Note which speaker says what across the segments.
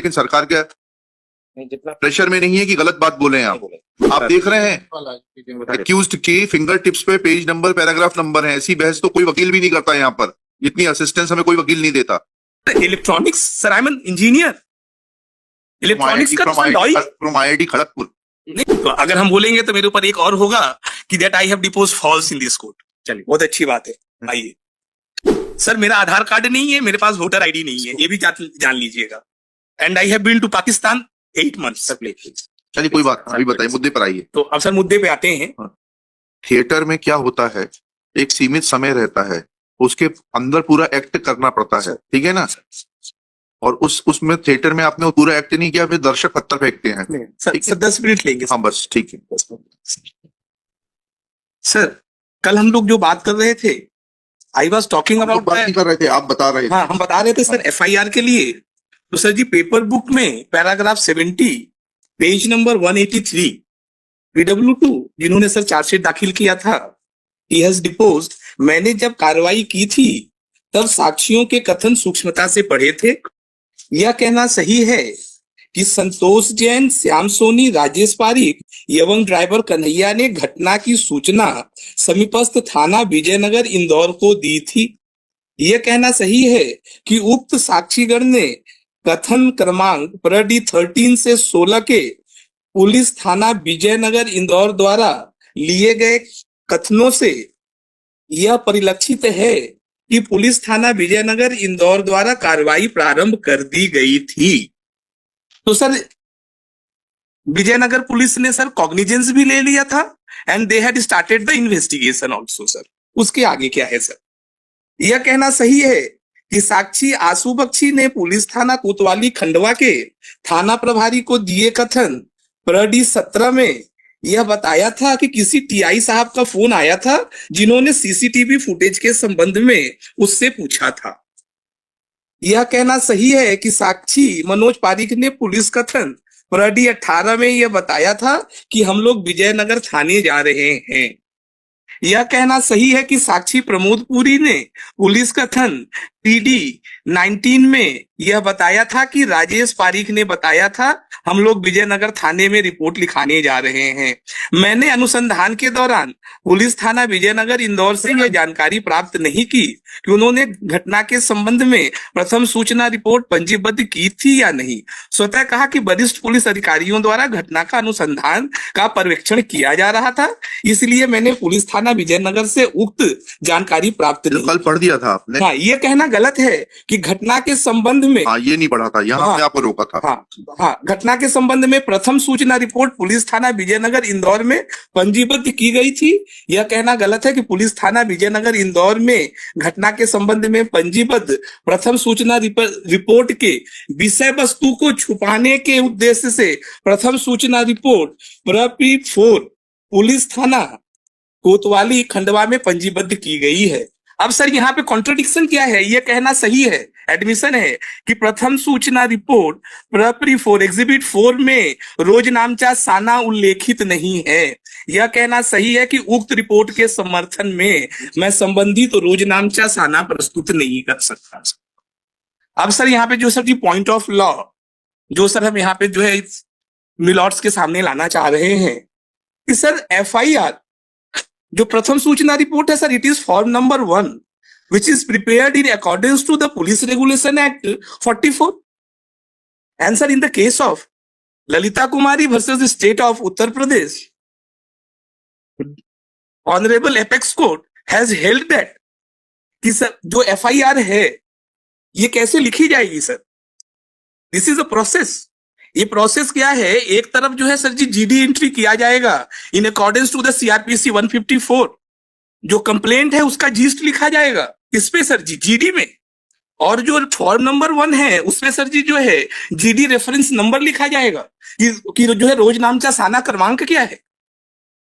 Speaker 1: लेकिन सरकार के प्रेशर में नहीं है कि गलत बात बोले आप देख रहे हैं एक्यूज्ड की फिंगर टिप्स पे पेज नंबर पैराग्राफ नंबर है। ऐसी बहस तो कोई वकील भी नहीं करता यहाँ पर, इतनी असिस्टेंस हमें कोई वकील नहीं देता।
Speaker 2: Electronics sir, I M an engineer, electronics का
Speaker 1: फ्रॉम IIT खड़गपुर।
Speaker 2: तो अगर हम बोलेंगे तो मेरे ऊपर एक और होगा कि that I have depots falls in this court. चलिए, बहुत अच्छी बात है। आइए सर, मेरा आधार कार्ड नहीं है, मेरे पास वोटर आईडी नहीं है, ये भी जान लीजिएगा। And I have been to Pakistan 8 months।
Speaker 1: चलिए कोई बात, अभी बताइए, मुद्दे पर आइए।
Speaker 2: तो अब सर मुद्दे पे आते हैं।
Speaker 1: थिएटर में क्या होता है, एक सीमित समय रहता है, उसके अंदर पूरा एक्ट करना पड़ता है, ठीक है ना। और उसमें थिएटर में आपने पूरा एक्ट नहीं किया, फिर दर्शक पत्थर फेंकते हैं।
Speaker 2: सर 10 मिनट लेंगे।
Speaker 1: हाँ बस ठीक है।
Speaker 2: सर कल हम लोग जो बात कर रहे थे, आई वॉज टॉकिंग अबाउट,
Speaker 1: बात नहीं कर रहे थे, आप बता रहे थे।
Speaker 2: हाँ, हम बता रहे थे सर FIR के लिए। तो सर जी, पेपर बुक में पैराग्राफ 70 पेज नंबर 183 PW2 जिन्होंने सर चार्जशीट दाखिल किया था, he has deposed, मैंने जब कार्रवाई की थी तब साक्षियों के कथन सूक्ष्मता से पढ़े थे। यह कहना सही है कि संतोष जैन, श्याम सोनी, राजेश पारिक एवं ड्राइवर कन्हैया ने घटना की सूचना समीपस्थ थाना विजयनगर इंदौर को दी थी। यह कहना सही है कि उक्त साक्षीगण ने कथन क्रमांक प्रडी 13 से 16 के पुलिस थाना विजयनगर इंदौर द्वारा लिए गए कथनों से यह परिलक्षित है कि पुलिस थाना विजयनगर इंदौर द्वारा कार्रवाई प्रारंभ कर दी गई थी। तो सर विजयनगर पुलिस ने सर कॉग्निजेंस भी ले लिया था and they had started the investigation also. Sir उसके आगे क्या है सर? यह कहना सही है कि साक्षी आंसू बख्शी ने पुलिस थाना कोतवाली खंडवा के थाना प्रभारी को दिए कथन प्रडी 17 में यह बताया था कि किसी TI साहब का फोन आया था जिन्होंने CCTV फुटेज के संबंध में उससे पूछा था। यह कहना सही है कि साक्षी मनोज पारिक ने पुलिस कथन प्रडी 18 में यह बताया था कि हम लोग विजयनगर थाने जा रहे हैं। यह कहना सही है कि साक्षी प्रमोद पुरी ने पुलिस कथन PD 19 में यह बताया था कि राजेश पारिक ने बताया था हम लोग विजयनगर थाने में रिपोर्ट लिखाने जा रहे हैं। मैंने अनुसंधान के दौरान पुलिस थाना विजयनगर इंदौर से यह जानकारी प्राप्त नहीं की कि उन्होंने घटना के संबंध में प्रथम सूचना रिपोर्ट पंजीबद्ध की थी या नहीं। स्वतः कहा कि वरिष्ठ पुलिस अधिकारियों द्वारा घटना का अनुसंधान का पर्यवेक्षण किया जा रहा था, इसलिए मैंने पुलिस थाना विजयनगर से उक्त जानकारी प्राप्त नहीं।
Speaker 1: कल पढ़ दिया था आपने।
Speaker 2: हाँ, ये कहना गलत है कि घटना के संबंध में,
Speaker 1: हाँ ये नहीं पढ़ा था, यहाँ पे आपको रोका था।
Speaker 2: हाँ, घटना के संबंध में प्रथम सूचना रिपोर्ट पुलिस थाना विजयनगर इंदौर में पंजीबद्ध की गई थी। यह कहना गलत है कि पुलिस थाना विजयनगर इंदौर में घटना के संबंध में पंजीबद्ध प्रथम सूचना रिपोर्ट के विषय वस्तु को छुपाने के उद्देश्य से प्रथम सूचना रिपोर्ट प्रपी 4 पुलिस थाना कोतवाली खंडवा में पंजीबद्ध की गई है। अब सर यहाँ पे कॉन्ट्रडिक्शन क्या है? यह कहना सही है, एडमिशन है कि प्रथम सूचना रिपोर्ट प्रपरी 4 एग्जिबिट 4 में रोज नामचा साना उल्लेखित नहीं है। यह कहना सही है कि उक्त रिपोर्ट के समर्थन में मैं संबंधित रोज नामचा साना प्रस्तुत नहीं कर सकता। अब सर यहाँ पे जो sir ji point of law जो सर हम यहाँ पे जो है मिलॉर्ड्स के सामने लाना चाह रहे हैं कि सर FIR जो प्रथम सूचना रिपोर्ट है sir, it is form number 1 which is prepared in accordance to the Police Regulation Act 44. And sir, in the case of Lalita Kumari versus the state of Uttar Pradesh, Honorable Apex Court has held that कि sir जो FIR है ये कैसे लिखी जाएगी sir? This is a process. ये process क्या है? एक तरफ जो है सर जी GD एंट्री किया जाएगा in accordance to the CRPC 154, जो कंप्लेंट है उसका जीस्ट लिखा जाएगा इस पे सर जी GD में, और जो फॉर्म नंबर 1 है उसमें सर जी जो है GD रेफरेंस नंबर लिखा जाएगा कि जो है रोज नामचा साना क्रमांक क्या है।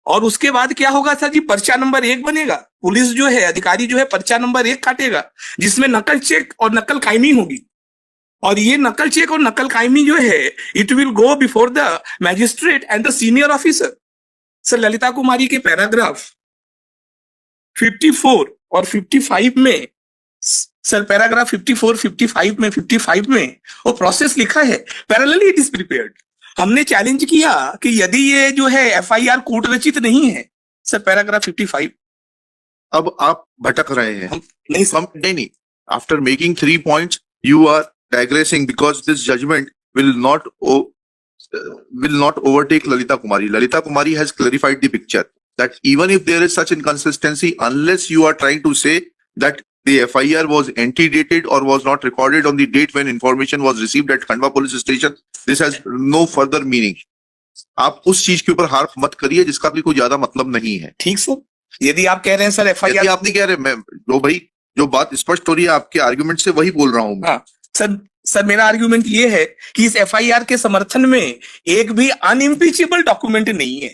Speaker 2: और उसके बाद क्या होगा सर जी? पर्चा नंबर 1 बनेगा। पुलिस जो है अधिकारी जो है पर्चा नंबर 1 काटेगा जिसमें नकल चेक और नकल कायमी होगी। और ये नकल चेक और नकल कायमी जो है it will go before the magistrate and the senior officer. Sir Lalita Kumari के पैराग्राफ 54 और 55 में सर पैराग्राफ 54, 55 में वो प्रोसेस लिखा है, पैरेलली इट इज प्रिपेयर्ड। हमने चैलेंज किया कि यदि ये जो है एफआईआर कोर्ट रचित नहीं है, सर पैराग्राफ 55।
Speaker 1: अब आप भटक रहे हैं।
Speaker 2: नहीं सर,
Speaker 1: नहीं, after making 3 points you are digressing because this judgment will not overtake Lalita Kumari. Lalita Kumari has clarified the picture that even if there is such inconsistency, unless you are trying to say that the FIR was antedated or was not recorded on the date when information was received at Khandwa police station, this has no further meaning. आप उस चीज के ऊपर हार मत करिए जिसका भी कोई ज्यादा मतलब नहीं है।
Speaker 2: ठीक सर, यदि आप कह रहे हैं सर एफआईआर,
Speaker 1: आप नहीं कह रहे, मैं जो बात स्पष्ट हो रही है आपके आर्गुमेंट से वही बोल रहा हूं।
Speaker 2: हाँ सर मेरा आर्गुमेंट ये है कि इस एफआईआर के समर्थन में एक भी अनइम्पीचेबल डॉक्यूमेंट नहीं है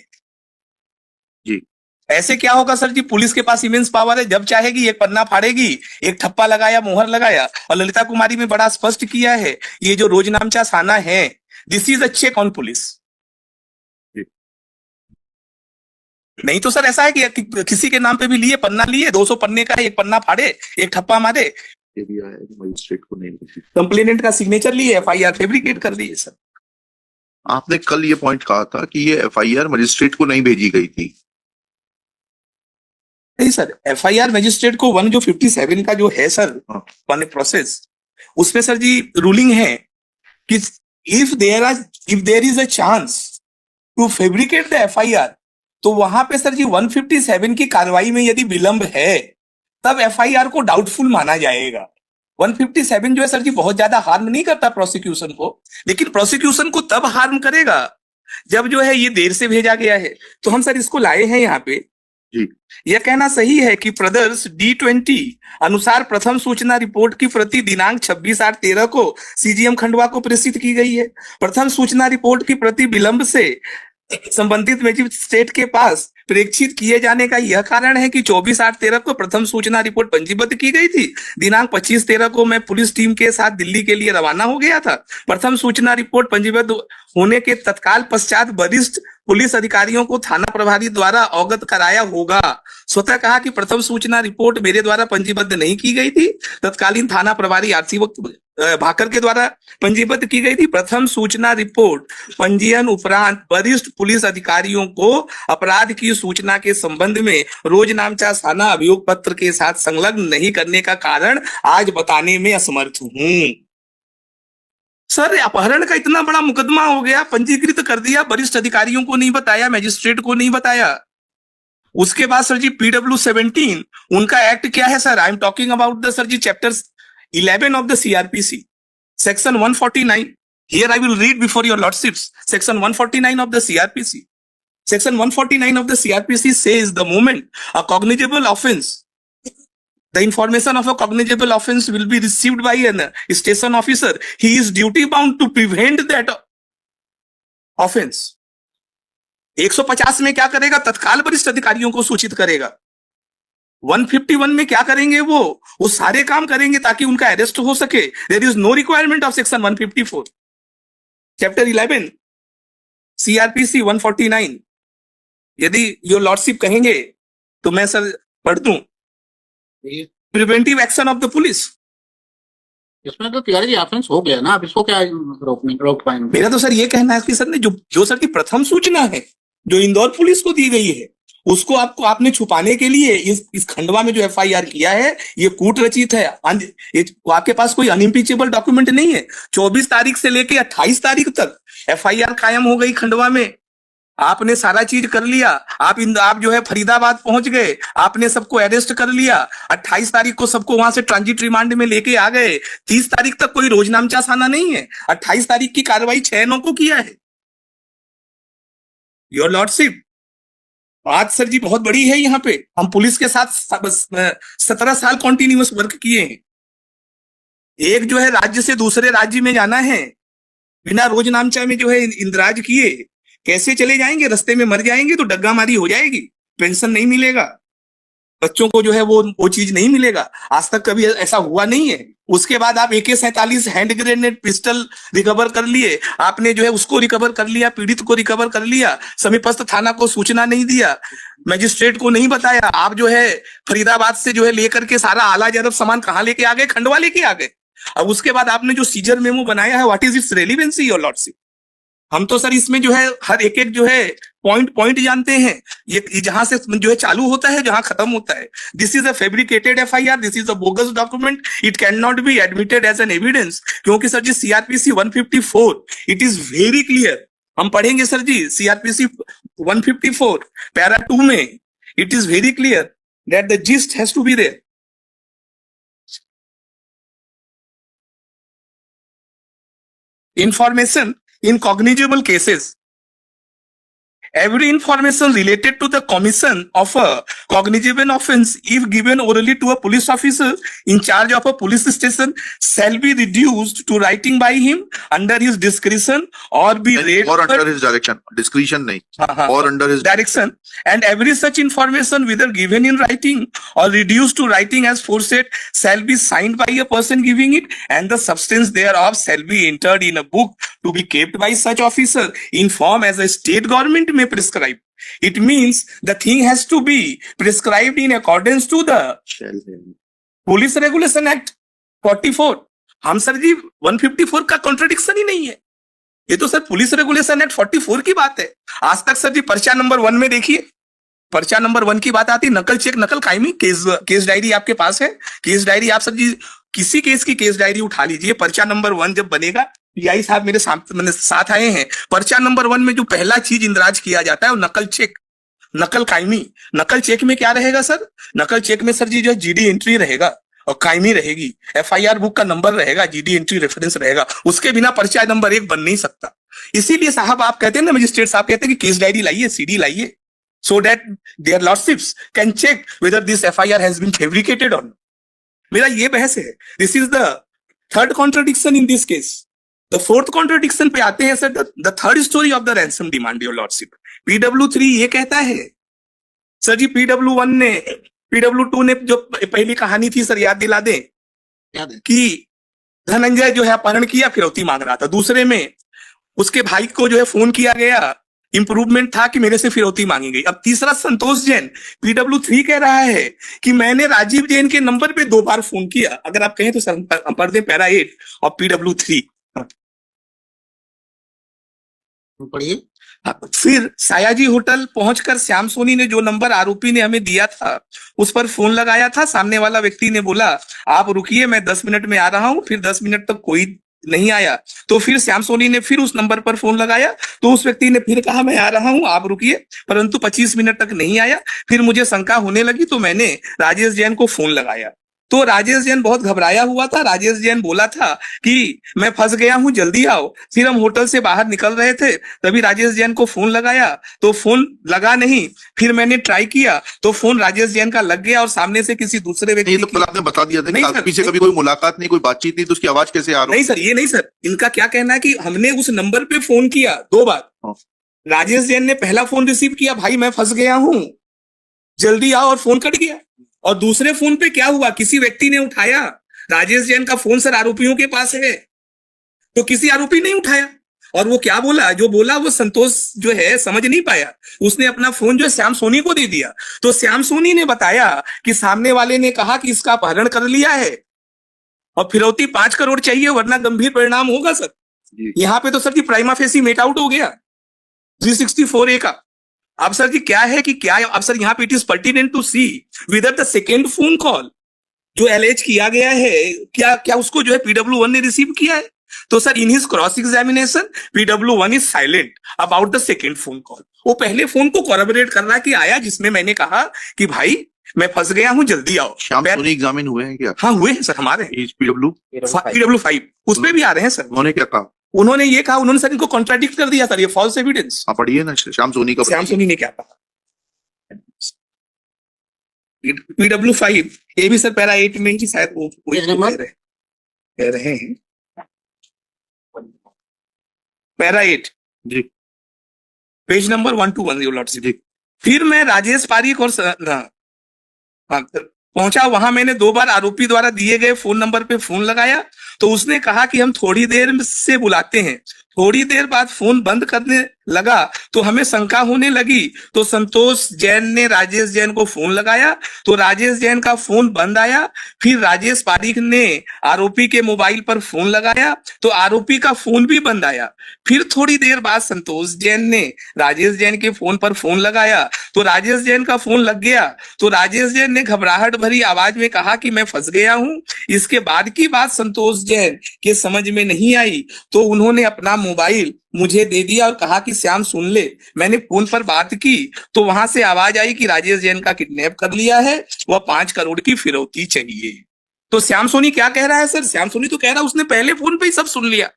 Speaker 1: जी।
Speaker 2: ऐसे क्या होगा सर जी, पुलिस के पास इमेंस पावर है, जब चाहेगी एक पन्ना फाड़ेगी, एक ठप्पा लगाया, मोहर लगाया। और ललिता कुमारी में बड़ा स्पष्ट किया है, ये जो रोजनामचा थाना है, this is a check on police. नहीं तो सर ऐसा है कि किसी के नाम पे भी लिए, पन्ना लिए, 200 पन्ने का एक पन्ना फाड़े, एक ठप्पा मारे,
Speaker 1: मजिस्ट्रेट को नहीं,
Speaker 2: कंप्लेनेंट का सिग्नेचर लिए, एफआईआर फैब्रिकेट कर दिए। सर
Speaker 1: आपने कल ये पॉइंट कहा था कि ये एफआईआर मजिस्ट्रेट को नहीं भेजी गई थी।
Speaker 2: नहीं सर, एफआईआर मजिस्ट्रेट को 157 का जो है सर वन प्रोसेस, उसमें सर जी रूलिंग है कि if there is a chance to fabricate the FIR, तो वहां पे सर जी 157 की कार्रवाई में यदि विलंब है तब एफआईआर को डाउटफुल माना जाएगा। 157 जो है सर जी बहुत ज्यादा हार्म नहीं करता प्रोसिक्यूशन को, लेकिन प्रोसिक्यूशन को तब हार्म करेगा जब जो है ये देर से भेजा गया है। तो हम सर इसको लाए हैं यहाँ पे
Speaker 1: जी।
Speaker 2: यह कहना सही है कि प्रदर्श D20 अनुसार प्रथम सूचना रिपोर्ट की प्रति दिनांक 26/8/13 को सीजीएम खंडवा को प्रेषित की गई है। प्रथम सूचना रिपोर्ट की प्रति विलंब से संबंधित मजिस्ट्रेट के पास प्रेक्षित किए जाने का यह कारण है कि 24/8/13 को प्रथम सूचना रिपोर्ट पंजीबद्ध की गई थी। दिनांक 25/13 को मैं पुलिस टीम के साथ दिल्ली के लिए रवाना हो गया था। प्रथम सूचना रिपोर्ट पंजीबद्ध होने के तत्काल पश्चात वरिष्ठ पुलिस अधिकारियों को थाना प्रभारी द्वारा अवगत कराया होगा। स्वतः कहा कि प्रथम सूचना रिपोर्ट मेरे द्वारा पंजीबद्ध नहीं की गई थी, तत्कालीन थाना प्रभारी आरसी भाकर के द्वारा पंजीबद्ध की गई थी। प्रथम सूचना रिपोर्ट पंजीयन उपरांत वरिष्ठ पुलिस अधिकारियों को अपराध की सूचना के संबंध में रोजनामचा थाना अभियोग पत्र के साथ संलग्न नहीं करने का कारण आज बताने में असमर्थ हूं। सर अपहरण का इतना बड़ा मुकदमा हो गया, पंजीकृत कर दिया, वरिष्ठ अधिकारियों को नहीं बताया, मैजिस्ट्रेट को नहीं बताया। उसके बाद सर जी PW17 उनका एक्ट क्या है sir, I am talking about the sir ji chapter 11 of the CRPC, section 149. Here I will read before your lordships. Section 149 of the CRPC. Section 149 of the CRPC says the moment a cognizable offense, the information of a cognizable offense will be received by a station officer, he is duty bound to prevent that offense. 150 में क्या करेगा, तत्काल वरिष्ठ अधिकारियों को सूचित करेगा। 151 में क्या करेंगे, वो सारे काम करेंगे ताकि उनका अरेस्ट हो सके। There is no requirement of section 154। Chapter 11 CRPC 149, यदि योर लॉर्डशिप कहेंगे तो मैं सर पढ़ दूं। Preventive action of the police,
Speaker 3: इसमें तो तिवारी जी ऑफेंस हो गया ना, अब इसको क्या रोक पाएंगे?
Speaker 2: मेरा तो सर ये कहना है कि सर ने जो सर की प्रथम सूचना है जो इंदौर पुलिस को दी गई है, उसको आपने छुपाने के लिए इस खंडवा में जो एफआईआर किया है ये कूट रचित है। आपके पास कोई अनइम्पीचेबल डॉक्यूमेंट नहीं है। 24 तारीख से लेके 28 तारीख तक एफआईआर कायम हो गई खंडवा में, आपने सारा चीज कर लिया। आप जो है फरीदाबाद पहुंच गए, आपने सबको अरेस्ट कर लिया। 28 तारीख को सबको वहां से ट्रांजिट रिमांड में लेके आ गए। 30 तारीख तक कोई रोजनामचा थाना नहीं है। 28 तारीख की कार्रवाई 6/9 को किया है। योर लॉर्डशिप, बात सर जी बहुत बड़ी है। यहाँ पे हम पुलिस के साथ 17 साल कॉन्टिन्यूअस वर्क किए हैं। एक जो है राज्य से दूसरे राज्य में जाना है बिना रोजनामचा में जो है इंदराज किए, कैसे चले जाएंगे? रास्ते में मर जाएंगे तो डग्गा मारी हो जाएगी, पेंशन नहीं मिलेगा। बच्चों को जो है वो चीज नहीं मिलेगा, आज तक कभी ऐसा हुआ नहीं है। उसके बाद आप AK-47 hand grenade pistol recover कर लिए, आपने जो है उसको रिकवर कर लिया, पीड़ित को रिकवर कर लिया, समीपस्थ थाना को सूचना नहीं दिया, मजिस्ट्रेट को नहीं बताया, आप जो है फरीदाबाद से जो है लेकर के सारा आला जरब सामान कहाँ लेके आ गए, खंडवा लेके आ गए। अब उसके बाद आपने जो सीजर मेमो बनाया है, what is it's relevancy your lordship? हम तो सर इसमें जो है हर एक एक जो है पॉइंट जानते हैं, ये जहां से जो है चालू होता है, जहां खत्म होता है। This is a fabricated FIR, this is a bogus document, it can not be admitted as an evidence. क्योंकि सर जी CRPC 154 it is very clear, हम पढ़ेंगे सर जी CRPC 154 पैरा 2 में, it is very clear that the gist has to be there. Information in cognizable cases. Every information related to the commission of a cognizable offence, if given orally to a police officer in charge of a police station, shall be reduced to writing by him under his discretion or be read
Speaker 1: or under his direction. Discretion नहीं, or under his
Speaker 2: direction. And every such information, whether given in writing or reduced to writing as foresaid, shall be signed by a person giving it, and the substance thereof shall be entered in a book to be kept by such officer in form as a state government may prescribe. It means the thing has to be prescribed in accordance to the Police Regulation Act 44. हम sir जी 154 का contradiction ही नहीं है, ये तो sir police regulation act 44 की बात है। आज तक सर जी पर्चा नंबर 1 में देखिए, पर्चा नंबर 1 की बात आती, नकल चेक नकल कायमी, केस डायरी आपके पास है, केस डायरी आप सर जी किसी केस की केस डायरी उठा लीजिए, पर्चा नंबर 1 जब बनेगा, PI साहब मेरे साथ आए हैं, पर्चा नंबर 1 में जो पहला चीज इंदराज किया जाता है वो नकल चेक, नकल कायमी। नकल चेक में क्या रहेगा सर? नकल चेक में सर जी जो GD एंट्री रहेगा और कायमी रहेगी, FIR बुक का नंबर रहेगा, GD एंट्री रेफरेंस रहेगा, उसके बिना पर्चा नंबर 1 बन नहीं सकता। इसीलिए साहब आप कहते हैं ना, मजिस्ट्रेट साहब कहते हैं कि केस डायरी लाइए, CD लाइए, so that their lordships can check whether this FIR has been fabricated or not. मेरा ये बहस है। This is the third contradiction in this case. The fourth contradiction पे आते हैं sir, the third story of the ransom demand, your lordship. PW3 ये कहता है सर जी, PW1 ने, PW2 ने जो पहली कहानी थी सर याद दिला दें, कि धनंजय जो है अपहरण किया, फिरौती मांग रहा था। दूसरे में उसके भाई को जो है फोन किया गया, इंप्रूवमेंट था कि मेरे से फिरौती मांगी गई। अब तीसरा संतोष जैन, PW3 कह रहा है कि मैंने राजीव जैन के नंबर पे 2 बार फोन किया। अगर आप कहें तो सर पढ़ दें पैरा 8 और PW3
Speaker 3: पढ़िए।
Speaker 2: फिर सायाजी होटल पहुंचकर श्याम सोनी ने जो नंबर आरोपी ने हमें दिया था उस पर फोन लगाया था। सामने वाला व्यक्ति ने बोला आप रुकिए, मैं 10 मिनट में आ रहा हूं। फिर 10 मिनट तक कोई नहीं आया, तो फिर श्याम सोनी ने फिर उस नंबर पर फोन लगाया, तो उस व्यक्ति ने फिर कहा मैं आ रहा हूं, आप रुकिए, परंतु 25 मिनट तक नहीं आया। फिर मुझे शंका होने लगी तो मैंने राजेश जैन को फोन लगाया, तो राजेश जैन बहुत घबराया हुआ था। राजेश जैन बोला था कि मैं फंस गया हूं, जल्दी आओ। फिर हम होटल से बाहर निकल रहे थे, तभी राजेश जैन को फोन लगाया तो फोन लगा नहीं। फिर मैंने ट्राई किया तो फोन राजेश जैन का लग गया और सामने से किसी दूसरे व्यक्ति
Speaker 1: तो कल आपने बता दिया था कि पीछे कभी कोई मुलाकात नहीं, कोई बातचीत नहीं, तो उसकी आवाज कैसे आ रही?
Speaker 2: नहीं सर, ये नहीं सर, इनका क्या कहना है कि हमने उस नंबर पे फोन किया 2 बार। राजेश जैन ने पहला फोन रिसीव किया, भाई मैं फंस गया हूं, जल्दी आओ, और फोन कट गया। और दूसरे फोन पे क्या हुआ, किसी व्यक्ति ने उठाया। राजेश जैन का फोन सर आरोपियों के पास है, तो किसी आरोपी ने उठाया और वो क्या बोला, जो बोला वो संतोष जो है समझ नहीं पाया। उसने अपना फोन जो है श्याम सोनी को दे दिया, तो श्याम सोनी ने बताया कि सामने वाले ने कहा कि इसका अपहरण कर लिया है और फिरौती 5 करोड़ चाहिए वरना गंभीर परिणाम होगा सर। यहाँ पे तो सर जी प्राइमा फेसी मेट आउट हो गया 364A का। अब सर जी क्या है कि क्या, अब सर यहाँ पे it is pertinent to see whether the second phone call जो एलेज किया गया है, क्या उसको जो है PW1 ने रिसीव किया है। तो sir in his cross examination PW1 is silent about the second phone call. वो पहले फोन को कोरबोरेट कर रहा कि आया, जिसमें मैंने कहा कि भाई मैं फंस गया हूं, जल्दी आओ।
Speaker 1: श्याम सोनी एग्जामिन हुए हैं क्या?
Speaker 2: हाँ हुए हैं सर, हमारे PW5 उसमें भी आ रहे हैं सर।
Speaker 1: उन्होंने क्या कहा?
Speaker 2: उन्होंने ये कहा, उन्होंने सर इनको कॉन्ट्राडिक्ट कर दिया सर, ये फॉल्स एविडेंस।
Speaker 1: आप पढ़िए ना श्याम सोनी का।
Speaker 2: श्याम सोनी ने क्या कहा? PW5 ये भी सर पैरा 8 में ही शायद वो कह रहे हैं, para 8
Speaker 1: ji,
Speaker 2: page number 121 your lordship. फिर मैं राजेश पारीक और हाँ, पहुंचा वहां, मैंने 2 बार आरोपी द्वारा दिए गए फोन नंबर पे फोन लगाया, तो उसने कहा कि हम थोड़ी देर से बुलाते हैं। थोड़ी देर बाद फोन बंद करने लगा तो हमें शंका होने लगी, तो संतोष जैन ने राजेश जैन को फोन लगाया, तो राजेश जैन का फोन बंद आया। फिर राजेश पारीख ने आरोपी के मोबाइल पर फोन लगाया तो आरोपी का फोन भी बंद आया। फिर थोड़ी देर बाद संतोष जैन ने राजेश जैन के फोन पर फोन लगाया तो राजेश जैन का फोन लग गया, तो राजेश जैन ने घबराहट भरी आवाज में कहा कि मैं फंस गया हूं। इसके बाद की बात संतोष जैन के समझ में नहीं आई, तो उन्होंने अपना मोबाइल मुझे दे दिया और कहा कि श्याम सुन ले। मैंने फोन पर बात की तो वहां से आवाज आई कि राजेश जैन का किडनैप कर लिया है, वह 5 करोड़ की फिरौती चाहिए। तो श्याम सोनी क्या कह रहा है सर? श्याम सोनी तो कह रहा है उसने पहले फोन पे ही सब सुन लिया।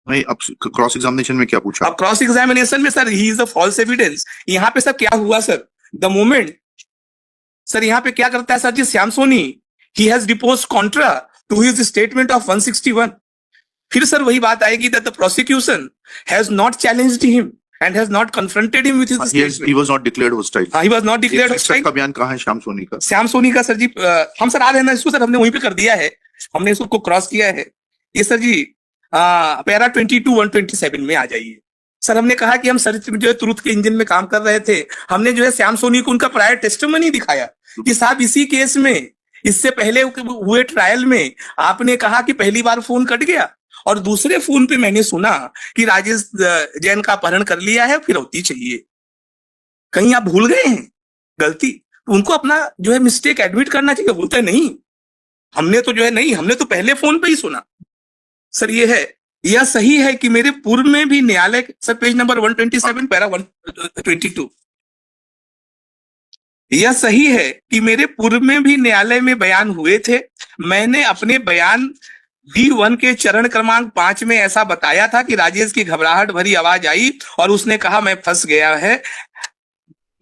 Speaker 1: नहीं, अब क्रॉस एग्जामिनेशन में क्या पूछा?
Speaker 2: अब क्रॉस एग्जामिनेशन में sir he is a false evidence. यहाँ पे सर क्या हुआ सर, द मोमेंट सर यहाँ पे क्या करता है सर जी Shyam Soni, he has deposed contra to his statement of 161। फिर सर वही बात आएगी that the prosecution has not challenged him and has not confronted him with his statement.
Speaker 1: He was not declared hostile.
Speaker 2: He was not declared hostile.
Speaker 1: का बयान कहाँ है श्याम सोनी का?
Speaker 2: श्याम सोनी का सर जी हम सर आ रहे हैं ना इसको, सर हमने वहीं पे कर दिया है, हमने इसको क्रॉस किया है। ये सर जी पैरा 22 127 में आ जाइए। सर हमने कहा कि हम सर जो है ट्रुथ के इंजन में काम कर रहे थे, हमने जो है श्याम सोनी को उनका प्रायर टेस्टिमनी दिखाया कि साहब इसी केस में इससे पहले हुए ट्रायल में आपने कहा कि पहली बार फोन कट गया और दूसरे फोन पे मैंने सुना कि राजेश जैन का अपहरण कर लिया है, फिरौती चाहिए। कहीं आप भूल गए हैं गलती? उनको अपना जो है मिस्टेक एडमिट करना चाहिए, बोलते नहीं हमने तो जो है नहीं, हमने तो पहले फोन पे ही सुना। सर ये है, यह सही है कि मेरे पूर्व में भी न्यायालय, सर पेज नंबर 127 पैरा 122, यह सही है कि मेरे पूर्व में भी न्यायालय में बयान हुए थे। मैंने अपने बयान D1 के चरण क्रमांक 5 में ऐसा बताया था कि राजेश की घबराहट भरी आवाज आई और उसने कहा मैं फंस गया है।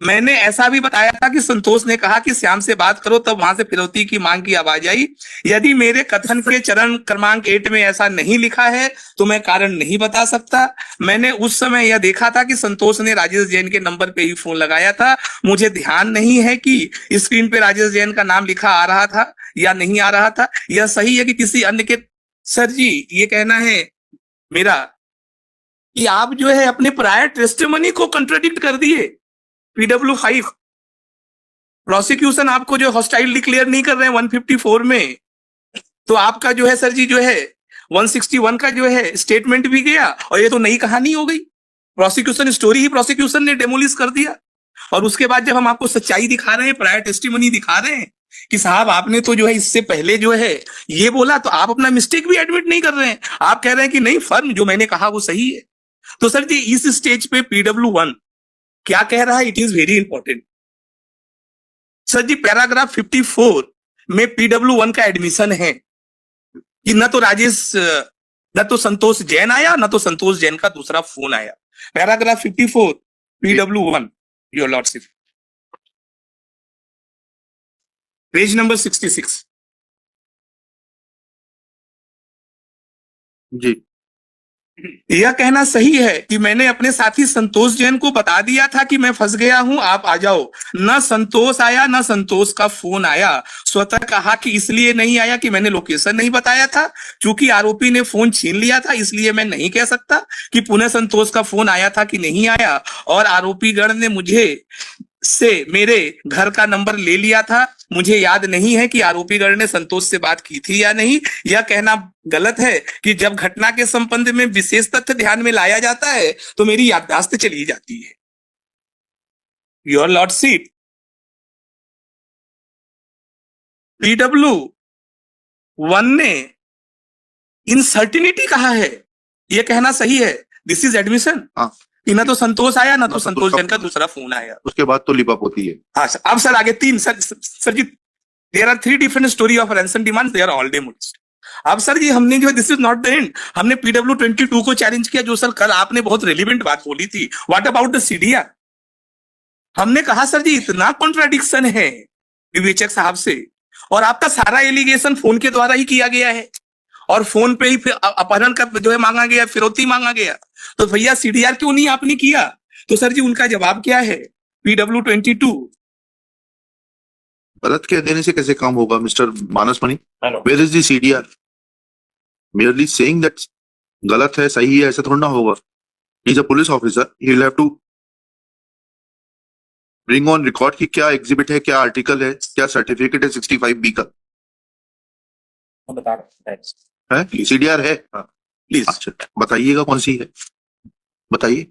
Speaker 2: मैंने ऐसा भी बताया था कि संतोष ने कहा कि श्याम से बात करो, तब वहां से फिरौती की मांग की आवाज आई। यदि मेरे कथन के चरण क्रमांक 8 में ऐसा नहीं लिखा है तो मैं कारण नहीं बता सकता। मैंने उस समय यह देखा था कि संतोष ने राजेश जैन के नंबर पे ही फोन लगाया था। मुझे ध्यान नहीं है कि स्क्रीन पे राजेश जैन का नाम लिखा आ रहा था या नहीं आ रहा था। यह सही है कि किसी अन्य के, सर जी ये कहना है मेरा कि आप जो है अपने प्रायर टेस्टिमनी को कंट्राडिक्ट कर दिए। PW5 प्रोसिक्यूशन आपको जो हॉस्टाइल डिक्लेयर नहीं कर रहे हैं 154 में, तो आपका जो है सर जी जो है 161 का जो है स्टेटमेंट भी गया और ये तो नई कहानी हो गई। प्रोसिक्यूशन स्टोरी ही प्रोसिक्यूशन ने डेमोलिश कर दिया। और उसके बाद जब हम आपको सच्चाई दिखा रहे हैं, प्रायर टेस्टिमनी दिखा रहे हैं कि साहब आपने तो जो है इससे पहले जो है ये बोला, तो आप अपना मिस्टेक भी एडमिट नहीं कर रहे हैं। आप कह रहे हैं कि नहीं फर्म जो मैंने कहा वो सही है। तो सर जी इस स्टेज पे PW1 क्या कह रहा है, it is very important. Sir ji paragraph 54 में PW1 का एडमिशन है कि न तो राजेश, न तो संतोष जैन आया, न तो संतोष जैन का दूसरा फोन आया। Paragraph 54 PW1 your lordship, page number 66
Speaker 1: जी।
Speaker 2: यह कहना सही है कि मैंने अपने साथी संतोष जैन को बता दिया था कि मैं फंस गया हूं, आप आ जाओ। न संतोष आया, न संतोष का फोन आया। स्वतः कहा कि इसलिए नहीं आया कि मैंने लोकेशन नहीं बताया था, क्योंकि आरोपी ने फोन छीन लिया था, इसलिए मैं नहीं कह सकता कि पुनः संतोष का फोन आया था कि नहीं आया। और आरोपी गण ने मुझे से मेरे घर का नंबर ले लिया था। मुझे याद नहीं है कि आरोपी गण ने संतोष से बात की थी या नहीं। यह कहना गलत है कि जब घटना के संबंध में विशेष तथ्य ध्यान में लाया जाता है तो मेरी याददाश्त चली जाती है। योर लॉर्डशिप, PW1 ने इनसर्टिनिटी कहा है, यह कहना सही है। दिस इज एडमिशन कि ना तो संतोष आया, ना तो संतोष जैन का दूसरा फोन आया।
Speaker 1: उसके बाद तो लिपअप होती है।
Speaker 2: हाँ सर, अब सर आगे 3 सर जी there are 3 different story of ransom demands, they are all demolished. अब सर जी हमने जो है this is not the end, हमने PW22 को चैलेंज किया, जो सर कल आपने बहुत रेलिवेंट बात बोली थी। What about the CDR? हमने कहा सर जी इतना कॉन्ट्राडिक्शन है विवेचक साहब से, और आपका सारा एलिगेशन फोन के द्वारा ही किया गया है और फोन पे ही अपहरण का जो है मांगा गया, फिरौती मांगा गया। तो भैया CDR क्यों नहीं आपने किया? तो सर जी उनका जवाब क्या है, PW22
Speaker 1: गलत कह देने से कैसे काम होगा mister Manas Mani?
Speaker 4: Hello.
Speaker 1: Where is the CDR? merely saying that गलत है सही है ऐसा थोड़ा ना होगा. He is a police officer, he will have to bring on record कि क्या एग्जिबिट है, क्या आर्टिकल है, क्या सर्टिफिकेट है 65B का
Speaker 4: मैं बता रहा हूँ.
Speaker 1: है. सीडीआर है.
Speaker 2: प्लीज.
Speaker 1: अच्छा बताइएगा कौन सी है, बताइए.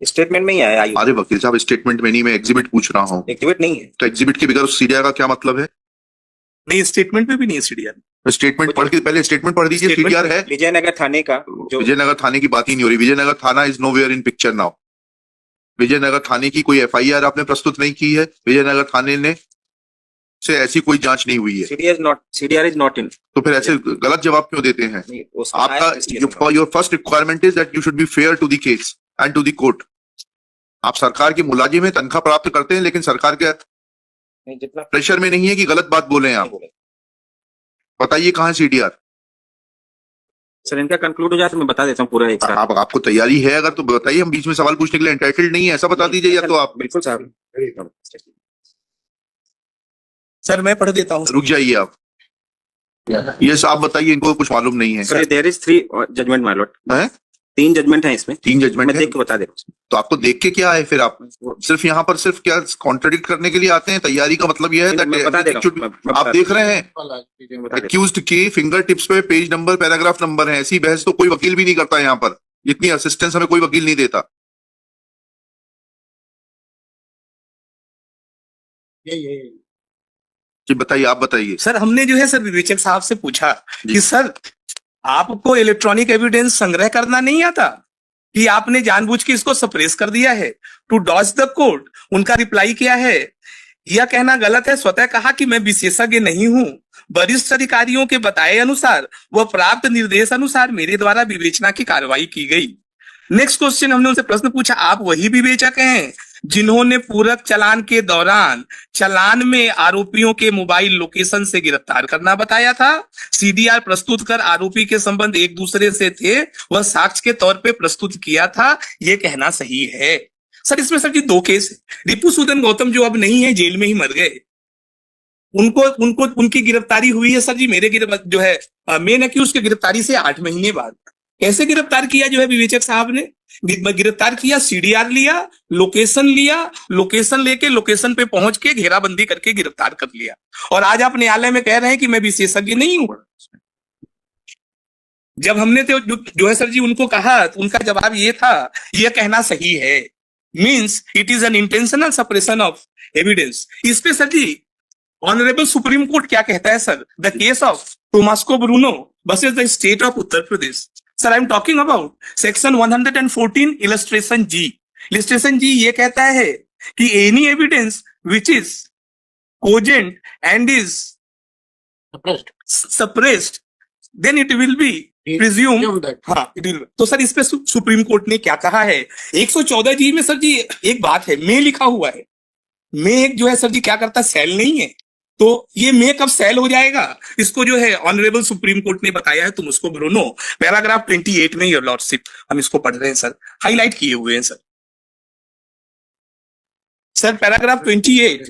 Speaker 4: स्टेटमेंट में ही आया.
Speaker 1: अरे वकील साहब स्टेटमेंट में नहीं, मैं एग्जिबिट पूछ रहा हूँ.
Speaker 4: एक्टिवेट नहीं है.
Speaker 1: तो एग्जिबिट के बगैर सीडीआर का क्या मतलब है?
Speaker 2: नहीं, स्टेटमेंट में भी नहीं है सीडीआर.
Speaker 1: स्टेटमेंट पढ़ के पहले स्टेटमेंट पढ़ दीजिए.
Speaker 2: Statement-
Speaker 1: सीडीआर है.
Speaker 4: विजयनगर थाने का जो
Speaker 1: विजयनगर थाने की बात ही नहीं हो रही. विजयनगर थाना is nowhere in picture now. Vijayanagar थाने की कोई एफआईआर आपने प्रस्तुत नहीं की है. विजयनगर थाने ने से ऐसी कोई जांच नहीं हुई है.
Speaker 4: CDR is not in.
Speaker 1: तो फिर ऐसे गलत जवाब क्यों देते हैं? आपका your first requirement is that you should be fair to the case and to the court. आप सरकार के मुलाजिम हैं, तनख्वाह प्राप्त करते हैं, लेकिन सरकार के
Speaker 4: जितना
Speaker 1: प्रेशर में नहीं है कि गलत बात बोले आप. बताइए कहाँ है सीडीआर?
Speaker 4: सर इनका कंक्लूड हो जाए तो मैं बता देता हूँ पूरा एक साथ.
Speaker 1: आपको तैयारी है अगर तो बताइए. हम बीच में सवाल पूछने के लिए एंटाइटल्ड नहीं है ऐसा बता दीजिए, या तो आप
Speaker 4: बिल्कुल साहब.
Speaker 2: सर मैं पढ़ देता हूँ.
Speaker 1: रुक जाइए. आप ये आप बताइए, इनको कुछ मालूम नहीं है.
Speaker 4: Sir there is 3 judgment my lord.
Speaker 1: हैं?
Speaker 4: 3 जजमेंट है इसमें.
Speaker 1: 3 जजमेंट
Speaker 4: मैं
Speaker 1: है.
Speaker 4: देख के बता दे रहा हूँ.
Speaker 1: तो आपको देख के क्या है फिर? आप सिर्फ यहाँ पर सिर्फ क्या कॉन्ट्रडिक्ट करने के लिए आते हैं? तैयारी का मतलब यह है
Speaker 4: मैं बता दे रहा हूँ.
Speaker 1: आप देख रहे हैं
Speaker 4: बता दे रहा हूँ.
Speaker 1: एक्यूज्ड के फिंगर टिप्स पे पेज नंबर पैराग्राफ नंबर है. ऐसी बहस तो कोई वकील भी नहीं करता यहाँ पर. इतनी असिस्टेंस हमें कोई वकील नहीं देता. जी बताइए, आप बताइए.
Speaker 2: सर हमने जो है सर विवेचक साहब से पूछा
Speaker 1: जी.
Speaker 2: कि सर आपको इलेक्ट्रॉनिक एविडेंस संग्रह करना नहीं आता कि आपने जानबूझ के इसको सप्रेस कर दिया है टू डॉज द कोर्ट. उनका रिप्लाई क्या है? यह कहना गलत है. स्वतः कहा कि मैं विशेषज्ञ नहीं हूं. वरिष्ठ अधिकारियों के बताए अनुसार व प्राप्त निर्देश अनुसार मेरे द्वारा विवेचना की कार्रवाई की गई. नेक्स्ट क्वेश्चन हमने उनसे प्रश्न पूछा, आप वही विवेचक हैं जिन्होंने पूरक चालान के दौरान चालान में आरोपियों के मोबाइल लोकेशन से गिरफ्तार करना बताया था. सीडीआर प्रस्तुत कर आरोपी के संबंध एक दूसरे से थे वह साक्ष्य के तौर पे प्रस्तुत किया था. यह कहना सही है. सर इसमें सर जी 2 केस है. रिपुसूदन गौतम जो अब नहीं है, जेल में ही मर गए, उनको उनकी गिरफ्तारी हुई है सर जी मेरे जो है मेन एक्यूज की गिरफ्तारी से 8 महीने बाद. कैसे गिरफ्तार किया जो है विवेचक साहब ने? गिरफ्तार किया, सीडीआर लिया, लोकेशन लेके लोकेशन पे पहुंच के घेराबंदी करके गिरफ्तार कर लिया. और आज आप न्यायालय में कह रहे हैं कि मैं विशेषज्ञ नहीं हूं. जब हमने तो जो है सर जी उनको कहा तो उनका जवाब ये था, यह कहना सही है. Means it is an intentional suppression of evidence. इस पे sir ji honourable supreme court क्या कहता है sir? The case of Tomaso Bruno versus the state of Uttar Pradesh. Sir I am talking about section 114 illustration G. Illustration G ये कहता है कि any evidence which is cogent and is suppressed then it will be presume. हाँ it will. तो sir इस पे supreme court ने क्या कहा है? 114 जी में सर जी एक बात है, मे लिखा हुआ है. मे एक जो है सर जी क्या करता, सेल नहीं है. तो ये मे कब सेल हो जाएगा इसको जो है ऑनरेबल सुप्रीम कोर्ट ने बताया है. तुम उसको ब्रूनो पैराग्राफ 28 में योर लॉर्डशिप हम इसको पढ़ रहे हैं सर, हाईलाइट किए हुए हैं sir. Sir paragraph 28,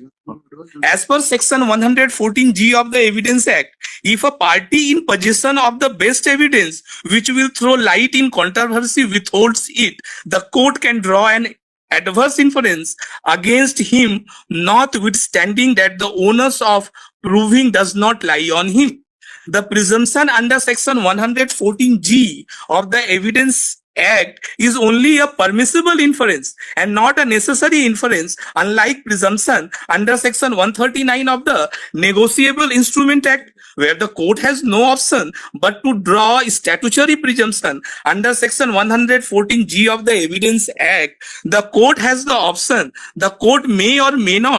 Speaker 2: as per section 114G of the Evidence Act, if a party in possession of the best evidence which will throw light in controversy withholds it, the court can draw an adverse inference against him, notwithstanding that the onus of proving does not lie on him. The presumption under section 114G of the Evidence Act is only a permissible inference and not a necessary inference, unlike presumption under section 139 of the Negotiable Instrument Act, where the court has no option but to draw statutory presumption. Under section 114G of the Evidence Act, the court has the option. The court may or may not